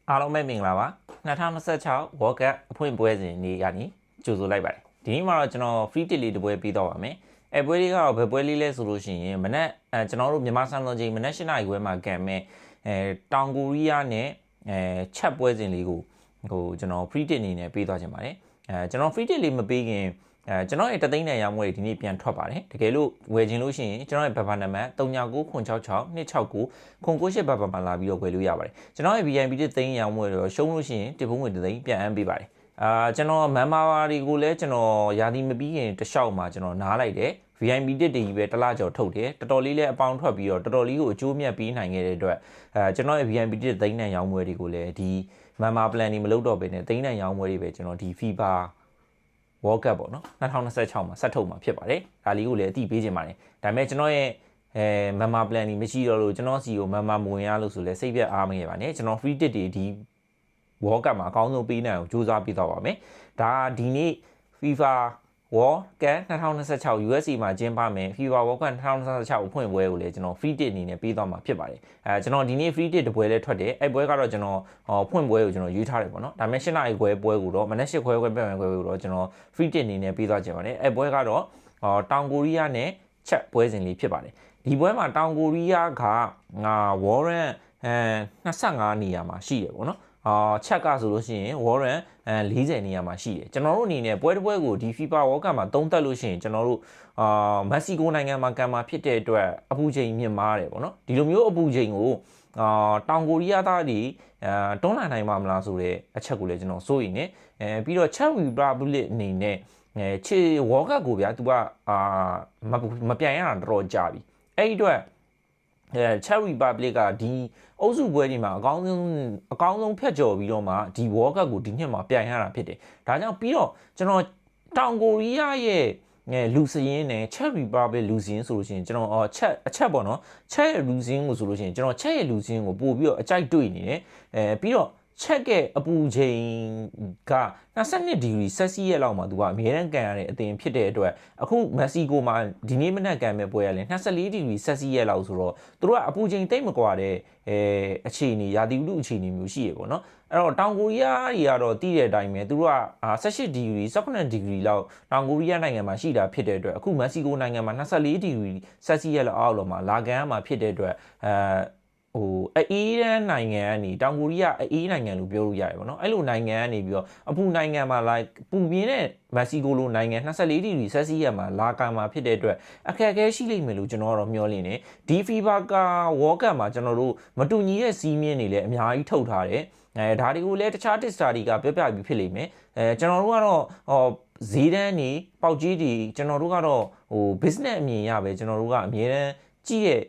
အားလုံးပဲမင်္ဂလာပါ2026 World Cup အဖွင့်ပွဲစဉ်နေ့ကနေကြိုဆိုလိုက်ပါတယ်ဒီနေ့မှာတော့ကျွန်တော် free ticket လေးတစ်ပွဲပေးတော့ပါမယ်ပွဲလေးကတော့ဘယ်ပွဲလေးလဲဆိုလို့ရှိရင်မနက်ကျွန်တော်တို့မြန်မာစံတော်ချိန်မနက်7:00နာရီခွဲမှာကန်မဲ့တောင်ကိုရီးယားနဲ့ချက်ပွဲစဉ်လေးကိုကျွန်တော် free ticket အနေနဲ့ပေးသွားခြင်းပါတယ်ကျွန်တော် free ticket လေးမပေးခင်ကျွန်တော်ရဲ့တသိန်းတန်ရောင်းဝယ်ဒီနေ့ပြန်ထွက်ပါတယ်တကယ်လို့ဝယ်ခြင်းလို့ရှိရင်ကျွန်တော်ရဲ့ဘတ်ဘာနံပါတ်3996626998ဘတ်ဘာမှာလာပြီးတော့ဝယ်လို့ရပါတယ်ကျွန်တော်ရဲ့ VIP တသိန်းရောင်းဝယ်တော့ရှုံးလို့ရှိရင်တပုံးဝင်တသိန်းပြန်အမ်းပေးပါတယ်ကျွန်တော်မန်မာဘာတွေကိုလည်းကျွန်တော်ယာတီမပြီးရင်တလျှောက်မှာကျွန်တော်နားလိုက်တယ် VIP တက်တွေပဲတစ်လကျော်ထုတ်တယ်တော်တော်လေးလည်းအပေါင်းထွက်ပြီးတော့တော်တော်လေးကိုအကျိုးမြတ်ပေးနိုင်ခဲ့တဲ့အတွက်ကျွန်တော်ရဲ့ VIP တက်သိန်းတန်ရောင်းဝယ်တွေကိုလည်းဒီမန်မာ plan တွေမလုပ်တော့ဘဲနဲ့သိန်းတန်ရောင်းဝယ်တွေပဲကျွန်တော်ဒီ FIFA World Cup ပေါ့နော်2026မှာဆက်ထုတ်မှာဖြစ်ပါတယ်ဒါလေးကိုလည်းအတိပေးခြင်းပါတယ်ဒါပေမဲ့ကျွန်တော်ရဲ့မန်မာ plan တွေမရှိတော့လို့ကျွန်တော်စီကိုမန်မာမဝင်ရလို့ဆိုလဲစိတ်ပြတ်အားမခဲ့ပါနဲ့ကျွန်တော် free ticket တွေဒီ World Cup မှာအကောင်းဆုံးပေးနိုင်အောင်ကြိုးစားပေးသွားပါမယ်ဒါဒီနေ့ FIFA World Cup 2026 USA မှာကျင်းပမယ် FIFA World Cup 2026အဖွင့်ပွဲကိုလည်းကျွန်တော် free ticket အနေနဲ့ပေးသွားမှာဖြစ်ပါတယ်ကျွန်တော်ဒီနေ့ free ticket တစ်ပွဲလည်းထွက်တယ်အဲ့ပွဲကတော့ကျွန်တော်ဖွင့်ပွဲကိုကျွန်တော်ရွေးထားတယ်ပေါ့နော်ဒါပေမဲ့7 နာရီခွဲပွဲကိုတော့မနက်7 ခွဲပြတ်မယ်ခွဲကိုတော့ကျွန်တော် free ticket အနေနဲ့ပေးသွားခြင်းပါတယ်အဲ့ပွဲကတော့တောင်ကိုရီးယားနဲ့ချက်ပွဲစဉ်လေးဖြစ်ပါတယ်ဒီပွဲမှာတောင်ကိုရီးယားကWarren 25နေရာမှာရှိတယ်ပေါ့နော်ချက်ကဆိုလို့ရှိရင် Warren 40နေရာမှာရှိတယ်ကျွန်တော်တို့အနေနဲ့ပွဲတစ်ပွဲကိုဒီ FIFA World Cup မှာသုံးသပ်လို့ရှိရင်ကျွန်တော်တို့မက္ကဆီကိုနိုင်ငံမှာကံမှာဖြစ်တဲ့အတွက်အပူချိန်မြင့်မားတယ်ပေါ့နော်ဒီလိုမျိုးအပူချိန်ကိုတောင်ကိုရီးယားသားတွေတွန်းလှန်နိုင်မှာမလားဆိုတဲ့အချက်ကိုလည်းကျွန်တော်စိုးရိမ်နေပြီးတော့ Czech Republic အနေနဲ့ခြေ World Cup ကိုဗျာ तू ကမပြန်ရတာတော်တော်ကြာပြီအဲ့ဒီအတွက်Czech Republic ကဒီအုပ်စုပွဲဒီမှာအကောင်းဆုံးဖျက်ကျော်ပြီးတော့မှဒီ World Cup ကိုဒီနှစ်မှာပြန်ရတာဖြစ်တယ်ဒါကြောင့်ပြီးတော့ကျွန်တော်တောင်ကိုရီးယားရဲ့လူစရင်းနဲ့ Czech Republic လူစရင်းဆိုလို့ရှိရင်ကျွန်တော်အချက်ပေါ့နော် Czech ရဲ့လူစရင်းကိုဆိုလို့ရှိရင်ကျွန်တော် Czech ရဲ့လူစရင်းကိုပို့ပြီးတော့အကြိုက်တွေ့နေတယ်ပြီးတော့ချက်ကအပူချိန်က22ဒီဂရီဆက်စီရဲ့လောက်မှာသူကအမြဲတမ်းကန်ရတဲ့အသင်ဖြစ်တဲ့အတွက်အခုမက္ကဆီကိုမှာဒီနေ့မနက်ကန်မဲ့ပွဲရလဲ24ဒီဂရီဆက်စီရဲ့လောက်ဆိုတော့သူတို့ကအပူချိန်တိတ်မကွာတဲ့အခြေအနေရာသီဥတုအခြေအနေမျိုးရှိရပေါ့နော်အဲ့တော့တောင်ကိုရီးယားတွေကတော့တည်တဲ့အတိုင်းပဲသူတို့က18ဒီဂရီ18ဒီဂရီလောက်တောင်ကိုရီးယားနိုင်ငံမှာရှိတာဖြစ်တဲ့အတွက်အခုမက္ကဆီကိုနိုင်ငံမှာ24ဒီဂရီဆက်စီရဲ့လောက်အောက်လောက်မှာလာကန်ရမှာဖြစ်တဲ့အတွက်အေးရန်နိုင်ငံကနေတောင်ကိုရီးယားအေးနိုင်ငံလို့ပြောလို့ရတယ်ပေါ့နော်အဲ့လိုနိုင်ငံကနေပြီးတော့အပူနိုင်ငံမှာလာပူပြင်းတဲ့မက္ကဆီကိုလိုနိုင်ငံ24ဒီဂရီဆက်စီရက်မှာလာကန်မှာဖြစ်တဲ့အတွက်အခက်အခဲရှိလိမ့်မယ်လို့ကျွန်တော်ကတော့မျှော်လင့်နေဒီ FIFA က World Cup မှာကျွန်တော်တို့မတူညီတဲ့စီးမြင့်တွေလည်းအများကြီးထုတ်ထားတယ်ဒါတွေကိုလည်းတခြားတစ်စတာတွေကပြပြပြီးဖြစ်လိမ့်မယ်ကျွန်တော်တို့ကတော့ဈေးတန်းတွေပေါက်ကြီးတွေကျွန်တော်တို့ကတော့business အမြင်ရပဲကျွန်တော်တို့ကအမြဲတမ်းကြည့်ရဲ့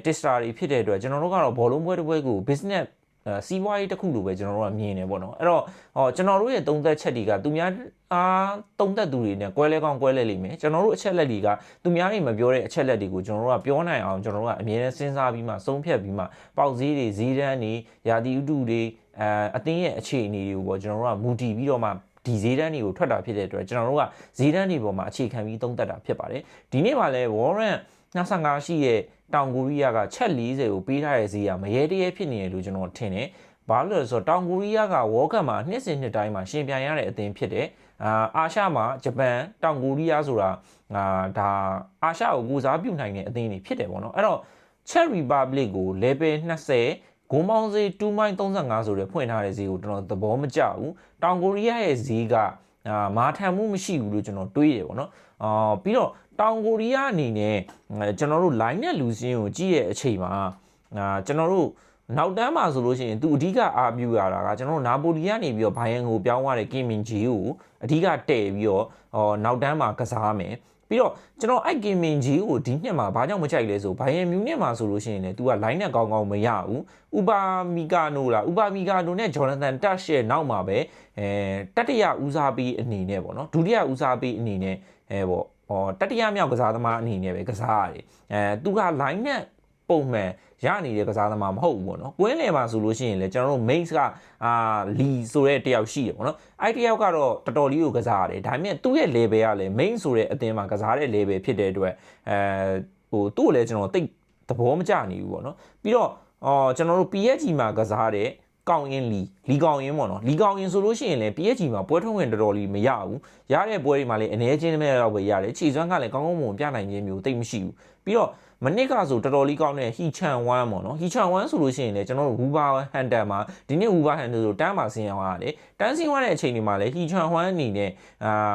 တစ်စတာတွေဖြစ်တဲ့အတွက်ကျွန်တော်တို့ကတော့ဘောလုံးပွဲတစ်ပွဲကို business စီးပွားရေးတစ်ခုလိုပဲကျွန်တော်တို့ကမြင်နေပေါ့နော်အဲ့တော့ကျွန်တော်တို့ရဲ့သုံးသက်ချက်တွေကသူများသုံးသက်သူတွေနဲ့ကွဲလဲကောင်းကွဲလဲလိမ့်မယ်ကျွန်တော်တို့အချက်လက်တွေကသူများတွေမပြောတဲ့အချက်လက်တွေကိုကျွန်တော်တို့ကပြောနိုင်အောင်ကျွန်တော်တို့ကအမြဲတမ်းစဉ်းစားပြီးမှဆုံးဖြတ်ပြီးမှပေါက်ဈေးတွေဈေးတန်းတွေရာသီဥတုတွေအသင်းရဲ့အခြေအနေတွေကိုပေါ့ကျွန်တော်တို့ကမူတည်ပြီးတော့မှဒီဈေးတန်းတွေကိုထွက်တာဖြစ်တဲ့အတွက်ကျွန်တော်တို့ကဈေးတန်းတွေပေါ်မှာအခြေခံပြီးသုံးသက်တာဖြစ်ပါတယ်ဒီနေ့မှာလဲ Warren 25ရှိရဲ့တောင်ကိုရီးယားကချက်40ကိုပေးထားတဲ့ဈေးကမရဲတရဲဖြစ်နေတယ်လို့ကျွန်တော်ထင်တယ်။ဘာလို့လဲဆိုတော့တောင်ကိုရီးယားက World Cup မှာနှစ်စဉ်နှစ်တိုင်းမှာရှင်ပြိုင်ရတဲ့အသင်းဖြစ်တယ်။အာရှမှာဂျပန်တောင်ကိုရီးယားဆိုတာဒါအာရှကိုကိုစားပြုနိုင်တဲ့အသင်းတွေဖြစ်တယ်ပေါ့နော်။အဲ့တော့ Czech Republic ကို level 20ဂုံပေါင်းဈေး2မိုင်35ဆိုတဲ့ဖွင့်ထားတဲ့ဈေးကိုကျွန်တော်သဘောမကျဘူး။တောင်ကိုရီးယားရဲ့ဈေးကမာထန်မှုမရှိဘူးလို့ကျွန်တော်တွေးတယ်ပေါ့နော်။ပြီးတော့တောင်ကိုရီးယားအနေနဲ့ကျွန်တော်တို့ line နဲ့လူစင်းကိုကြည့်ရဲ့အချိန်မှာကျွန်တော်တို့နောက်တန်းမှာဆိုလို့ရှိရင်သူအဓိကအားပြုရတာကကျွန်တော်တို့နာပိုလီကနေပြီးတော့ဘိုင်ယန်ကိုပြောင်းသွားတဲ့ကင်မင်ဂျီကိုအဓိကတည့်ပြီးတော့နောက်တန်းမှာကစားမယ်ပြီးတော့ကျွန်တော်အဲ့ကင်မင်ဂျီကိုဒီနှစ်မှာဘာကြောင့်မကြိုက်လဲဆိုဘိုင်ယန်မြူနစ်မှာဆိုလို့ရှိရင်လည်း तू က line နဲ့ကောင်းကောင်းမရဘူးဥပါမီကာနိုနဲ့ဂျော်နသန်တက်ရှ်ရဲ့နောက်မှာပဲတတိယဦးစားပေးအနေနဲ့ပေါ့နော်ဒုတိယဦးစားပေးအနေနဲ့ပေါ့တတိယမြောက်ကစားသမားအနေနဲ့ပဲကစားရတယ်သူက line နဲ့ပုံမှန်ရနေတဲ့ကစားသမားမဟုတ်ဘူးပေါ့နော်ကွင်းလယ်မှာဆိုလို့ရှိရင်လည်းကျွန်တော်တို့ main ကလီဆိုတဲ့တယောက်ရှိတယ်ပေါ့နော်အဲ့တယောက်ကတော့တော်တော်လေးကိုကစားရတယ်ဒါပေမဲ့သူ့ရဲ့ level ကလည်း main ဆိုတဲ့အသင်းမှာကစားတဲ့ level ဖြစ်တဲ့အတွက်သူ့ကိုလည်းကျွန်တော်တိတ်သဘောမကျနေဘူးပေါ့နော်ပြီးတော့ကျွန်တော်တို့ PSG မှာကစားတဲ့ ကောင်းရင်လီကောင်းရင်ပေါ့နော်လီကောင်းရင်ဆိုလို့ရှိရင်လည်း PSG မှာပွဲထုံးဝင်တော်တော်လေးမရဘူးရတဲ့ပွဲတွေမှာလည်းအနေချင်းမဲ့တော့ပဲရတယ်ခြေစွမ်းကလည်းကောင်းကောင်းမွန်ပြနိုင်ခြင်းမျိုးတိတ်မရှိဘူးပြီးတော့မနစ်ကဆိုတော်တော်လေးကောင်းတဲ့ He Chan 1ပေါ့နော် He Chan 1ဆိုလို့ရှိရင်လည်းကျွန်တော်တို့ Uber Hunter မှာဒီနေ့ Uber Hunter ဆိုတန်းမှာဆင်းရောက်ရတယ်တန်းဆင်းရတဲ့အချိန်တွေမှာလည်း He Chan 1အနေနဲ့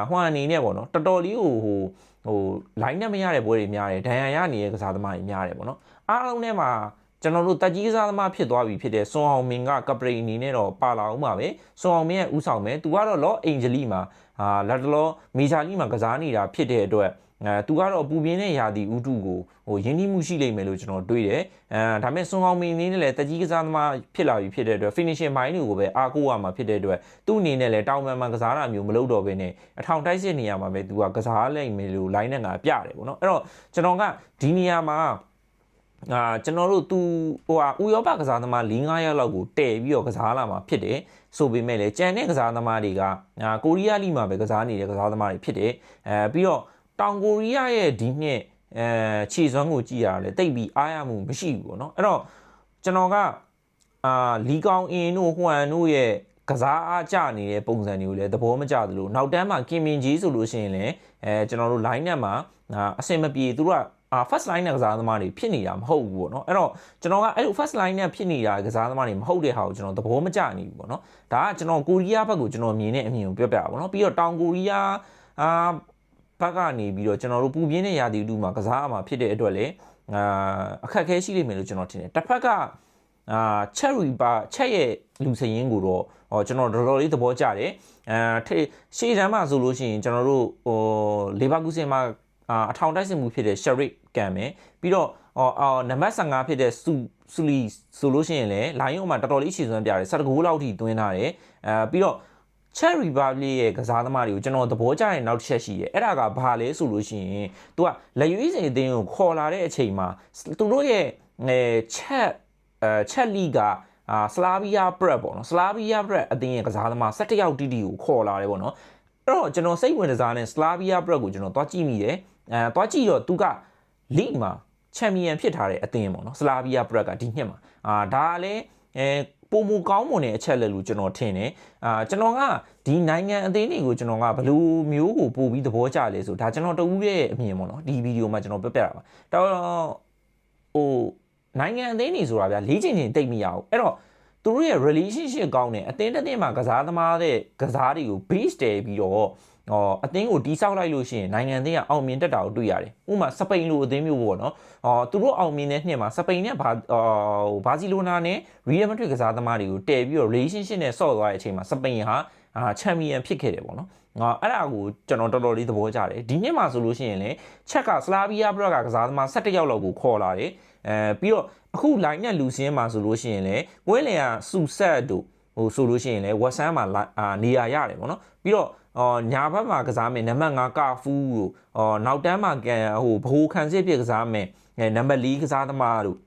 ဟွမ်အနေနဲ့ပေါ့နော်တော်တော်လေးဟို line နဲ့မရတဲ့ပွဲတွေများတယ်ဒဏ်ရာရနေတဲ့ကစားသမားတွေများတယ်ပေါ့နော်အားလုံးထဲမှာကျွန်တော်တို့တက်ကြီးကစားသမားဖြစ်သွားပြီဖြစ်တဲ့စွန်အောင်မင်ကကပရိအနေနဲ့တော့ပါလာအောင်ပါပဲစွန်အောင်မင်ရဲ့ဥဆောင်မယ်သူကတော့လော့အင်ဂျလီမှာလက်တလောမေဂျာလီမှာကစားနေတာဖြစ်တဲ့အတွက်သူကတော့ပူပြင်းတဲ့ယာတီဥတုကိုရင်းနှီးမှုရှိလိမ့်မယ်လို့ကျွန်တော်တွေးတယ်ဒါပေမဲ့စွန်အောင်မင်အနေနဲ့လည်းတက်ကြီးကစားသမားဖြစ်လာပြီဖြစ်တဲ့အတွက် finishing mind ကိုပဲအားကိုးရမှာဖြစ်တဲ့အတွက်သူ့အနေနဲ့လည်းတောင်ပန်မှာကစားတာမျိုးမလုပ်တော့ဘဲနဲ့အထောင်တိုက်စစ်နေရမှာပဲသူကကစားလိုက်မယ်လို့ line နဲ့ငါပြတယ်ပေါ့နော်အဲ့တော့ကျွန်တော်ကဒီနေရာမှာကျွန်တော်တို့သူဥရောပကစားသမား4-5ရက်လောက်ကိုတည်ပြီးတော့ကစားလာမှာဖြစ်တယ်ဆိုပေမဲ့လည်းကြံတဲ့ကစားသမားတွေကကိုရီးယားလိမှာပဲကစားနေတဲ့ကစားသမားတွေဖြစ်တယ်ပြီးတော့တောင်ကိုရီးယားရဲ့ဒီနှစ်ခြေစွမ်းကိုကြည့်ရတယ်တိတ်ပြီးအားရမှုမရှိဘူးပေါ့နော်အဲ့တော့ကျွန်တော်ကလီကောင်အင်တို့ဟွမ်တို့ရဲ့ကစားအားကျနေတဲ့ပုံစံတွေကိုလည်းသဘောမကျသလိုနောက်တန်းမှာကင်မင်ဂျီဆိုလို့ရှိရင်လည်းကျွန်တော်တို့ line နဲ့မှာအဆင်မပြေသူတို့ကfirst line နဲ့ကစားသမားတွေဖြစ်နေတာမဟုတ်ဘူးပေါ့နော်အဲ့တော့ကျွန်တော်ကအဲ့လို first line နဲ့ဖြစ်နေတာကစားသမားတွေမဟုတ်တဲ့ဟာကိုကျွန်တော်သဘောမကျနေဘူးပေါ့နော်ဒါကကျွန်တော်ကိုရီးယားဘက်ကိုကျွန်တော်မြင်တဲ့အမြင်ကိုပြောပြပါပေါ့နော်ပြီးတော့တောင်ကိုရီးယားဘက်ကနေပြီးတော့ကျွန်တော်တို့ပူပြင်းတဲ့ယာတီတူမှာကစားအမှာဖြစ်တဲ့အတွက်လေအခက်အခဲရှိလိမ့်မယ်လို့ကျွန်တော်ထင်တယ်တစ်ဖက်ကချက်ရဲ့လူစရင်ကိုတော့ကျွန်တော်တော်တော်လေးသဘောကျတယ်ရှေ့တန်းမှာဆိုလို့ရှိရင်ကျွန်တော်တို့လေဗာကူးစင်မှာအထောင်တိုက်စစ်မှုဖြစ်တဲ့ Sharik ကန်မယ်ပြီးတော့နံပါတ်15ဖြစ်တဲ့ဆူလီဆိုလို့ရှိရင်လည်းလိုင်းရုံမှာတော်တော်လေးရှည်စွမ်းပြတယ်19ဂိုးလောက်ထိသွင်းထားတယ်ပြီးတော့ Czech Republic ရဲ့ကစားသမားတွေကိုကျွန်တော်သဘောကျတဲ့နောက်တစ်ချက်ရှိတယ်အဲ့ဒါကဘာလဲဆိုလို့ရှိရင်သူကလက်ရွေးစင်အသင်းကိုခေါ်လာတဲ့အချိန်မှာသူတို့ရဲ့ချက်လီကစလာဗီးယားပရက်ပေါ့နော်စလာဗီးယားပရက်အသင်းရဲ့ကစားသမား17ယောက်တီတီကိုခေါ်လာတယ်ပေါ့နော်အဲ့တော့ကျွန်တော်စိတ်ဝင်စားတဲ့စလာဗီးယားပရက်ကိုကျွန်တော်သွားကြည့်မိတယ်သွားကြည့်တော့သူကလိမှာချန်ပီယံဖြစ်ထားတဲ့အသင်းပေါ့နော်စလာဗီးယားပရက်ကဒီနှစ်မှာဒါကလည်းပုံမကောင်းမွန်တဲ့အချက်လက်လို့ကျွန်တော်ထင်တယ်ကျွန်တော်ကဒီနိုင်ငံအသင်းတွေကိုကျွန်တော်ကဘယ်လိုမျိုးကိုပို့ပြီးသဘောကျလဲဆိုဒါကျွန်တော်တဦးရဲ့အမြင်ပေါ့နော်ဒီဗီဒီယိုမှာကျွန်တော်ပြပြတာပါတော့နိုင်ငံအသင်းတွေဆိုတာဗျာလေးချိန်တိတ်မရအောင်အဲ့တော့သူတို့ရဲ့ relationship ကောင်းတယ်အသင်းတစ်သင်းမှာကစားသမားတဲ့ကစားတွေကို base တည်ပြီးတော့အသင်းကိုတီးဆောက်လိုက်လို့ရှိရင်နိုင်ငံအသင်းကအောင်မြင်တက်တာကိုတွေ့ရတယ်ဥပမာစပိန်လိုအသင်းမျိုးပေါ့နော်သူတို့အောင်မြင်တဲ့နှစ်မှာစပိန်နဲ့ဘာစီလိုနာနဲ့ရီယယ်မက်ဒရစ်ကစားသမားတွေကိုတည်ပြီးတော့ relationship နဲ့ဆော့သွားတဲ့အချိန်မှာစပိန်ဟာချန်ပီယံဖြစ်ခဲ့တယ်ပေါ့နော်အဲ့ဒါကိုကျွန်တော်တော်တော်လေးသဘောကျတယ်ဒီနှစ်မှာဆိုလို့ရှိရင်လည်းချက်ကစလာဗီးယားဘရက်ကကစားသမား17ယောက်လောက်ကိုခေါ်လာတယ်ပြီးတော့အခု line နဲ့လူစင်းမှာဆိုလို့ရှိရင်လည်းဝဲလင်ကစူဆက်တို့ဆိုလို့ရှိရင်လည်းဝက်ဆန်မှာနေရာရတယ်ပေါ့နော်ပြီးတော့ညာဘက်မှာကစားမယ်နံပါတ်5ကာဖူးတို့နောက်တန်းမှာဘိုးခန်းစစ်ပြကစားမယ်နံပါတ်4ကစားသမားတို့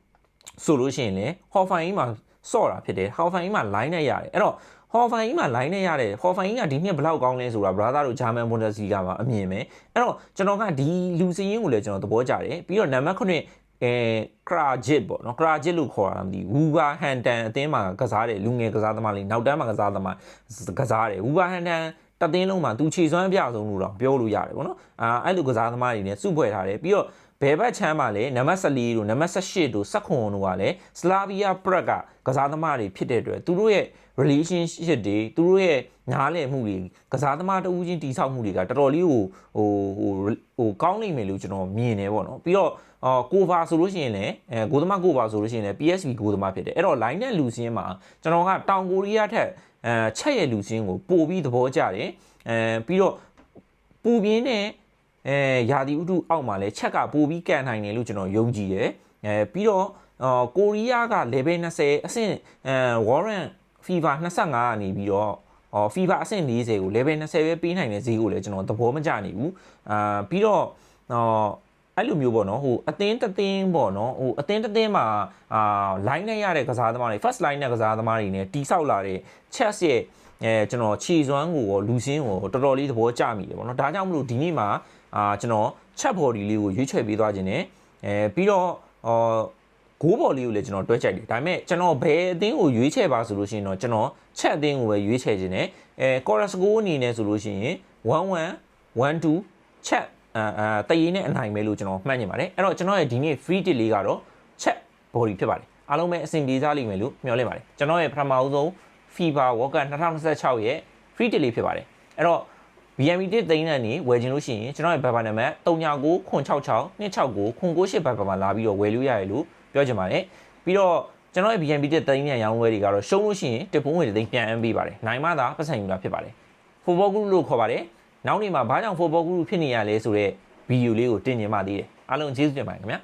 ဆိုလို့ရှိရင်လည်းဟော်ဖိုင်ကြီးမှာစော့တာဖြစ်တယ်ဟော်ဖိုင်ကြီးမှာ line နဲ့ရတယ်အဲ့တော့ဟော်ဖိုင်ကြီးမှာ line နဲ့ရတယ်ဟော်ဖိုင်ကြီးကဒီနှစ်ဘယ်လောက်ကောင်းလဲဆိုတာ brother တို့ဂျာမန်ဘွန်ဒက်စလီဂါမှာအမြင်ပဲအဲ့တော့ကျွန်တော်ကဒီလူစင်းရင်းကိုလည်းကျွန်တော်သဘောကျတယ်ပြီးတော့နံပါတ်9ကရာဂျစ်ပေါ့နော်ကရာဂျစ်လို့ခေါ်တာမသိဘူးဝူဘာဟန်တန်အသင်းမှာကစားတယ်လူငယ်ကစားသမားလေးနောက်တန်းမှာကစားသမားကစားတယ်ဝူဘာဟန်တန်တသင်းလုံးမှာသူခြေစွမ်းအပြဆုံးလို့တော့ပြောလို့ရတယ်ပေါ့နော်အဲ့လိုကစားသမားတွေနဲ့စုဖွဲ့ထားတယ်ပြီးတော့ဘယ်ဘက်ချမ်းမှာလဲနံပါတ်14တို့နံပါတ်18တို့19တို့ကလည်းစလာဗီးယားပရက်ကကစားသမားတွေဖြစ်တဲ့အတွက်သူတို့ရဲ့ relationship တွေသူတို့ရဲ့နားလည်မှုတွေကစားသမားတဦးချင်းတီဆောက်မှုတွေကတော်တော်လေးကိုကောင်းနိုင်မယ်လို့ကျွန်တော်မြင်တယ်ပေါ့နော်ပြီးတော့ကိုဗာဆိုလို့ရှိရင်လည်းဂိုးသမားကိုဗာဆိုလို့ရှိရင်လည်း PSV ဂိုးသမားဖြစ်တယ်အဲ့တော့ line နဲ့လူစင်းမှာကျွန်တော်ကတောင်ကိုရီးယားထက်ချက်ရဲ့လူစင်းကိုပို့ပြီးသဘောကျတယ်ပြီးတော့ပူပြင်းတဲ့ယာတီဥတုအောက်မှာလည်းချက်ကပို့ပြီးကန်နိုင်တယ်လို့ကျွန်တော်ယုံကြည်တယ်ပြီးတော့ကိုရီးယားက level 20အဆင့်warrant FIFA 25ကနေပြီးတော့FIFA အဆင့်40ကို level 20ပဲပေးနိုင်တဲ့ဈေးကိုလည်းကျွန်တော်သဘောမကျနေဘူးပြီးတော့အဲ့လိုမျိုးပေါ့နော်အသင်းတသင်းပေါ့နော်အသင်းတသင်းမှာline နဲ့ရတဲ့ကစားသမားတွေ first line နဲ့ကစားသမားတွေနဲ့တီးဆောက်လာတဲ့ chess ရဲ့ကျွန်တော်ခြေစွမ်းကိုလူစင်းကိုတော်တော်လေးသဘောကျမိတယ်ပေါ့နော်ဒါကြောင့်မလို့ဒီနေ့မှာကျွန်တော် chat body လေးကိုရွေးချယ်ပေးသွားခြင်းနဲ့ပြီးတော့ ဂိုးဘော်လေးကိုလည်းကျွန်တော်တွဲကြိုက်တယ်ဒါပေမဲ့ကျွန်တော်ဘယ်အသင်းကိုရွေးချယ်ပါဆိုလို့ရှိရင်တော့ကျွန်တော်ချက်အသင်းကိုပဲရွေးချယ်ခြင်းနဲ့chorus goal အနေနဲ့ဆိုလို့ရှိရင်1-1 1-2ချက်တရေနဲ့အနိုင်ပဲလို့ကျွန်တော်မှတ်နေပါတယ်အဲ့တော့ကျွန်တော်ရဲ့ဒီနေ့ free tick လေးကတော့ချက် body ဖြစ်ပါတယ်အားလုံးပဲအဆင်ပြေကြလိမ့်မယ်လို့မျှော်လင့်ပါတယ်ကျွန်တော်ရဲ့ပထမဦးဆုံး FIFA World Cup 2026ရဲ့ free tick လေးဖြစ်ပါတယ်အဲ့တော့ BNB တစ်သိန်းနဲ့နေဝယ်ခြင်းလို့ရှိရင်ကျွန်တော်ရဲ့ဘတ်ဘာနံပါတ်399666 269 998ဘတ်ဘာမှာလာပြီးတော့ဝယ်လို့ရတယ်လို့ပြောချင်ပါတယ်ပြီးတော့ကျွန်တော်ရဲ့ BNB တစ်သိန်းနဲ့ရောင်းဝယ်တွေကတော့ရှုံးလို့ရှိရင်တစ်ပုံးဝယ်တစ်သိန်းပြန်အမ်းပေးပါတယ်နိုင်မှသာပတ်စံယူတာဖြစ်ပါတယ် football group လို့ခေါ်ပါတယ်နောက်နေ့မှာဘာကြောင့် football group ဖြစ်နေရလဲဆိုတော့ဗီဒီယိုလေးကိုတင်နေပါသေးတယ်အားလုံးကျေးဇူးတင်ပါတယ်ခင်ဗျာ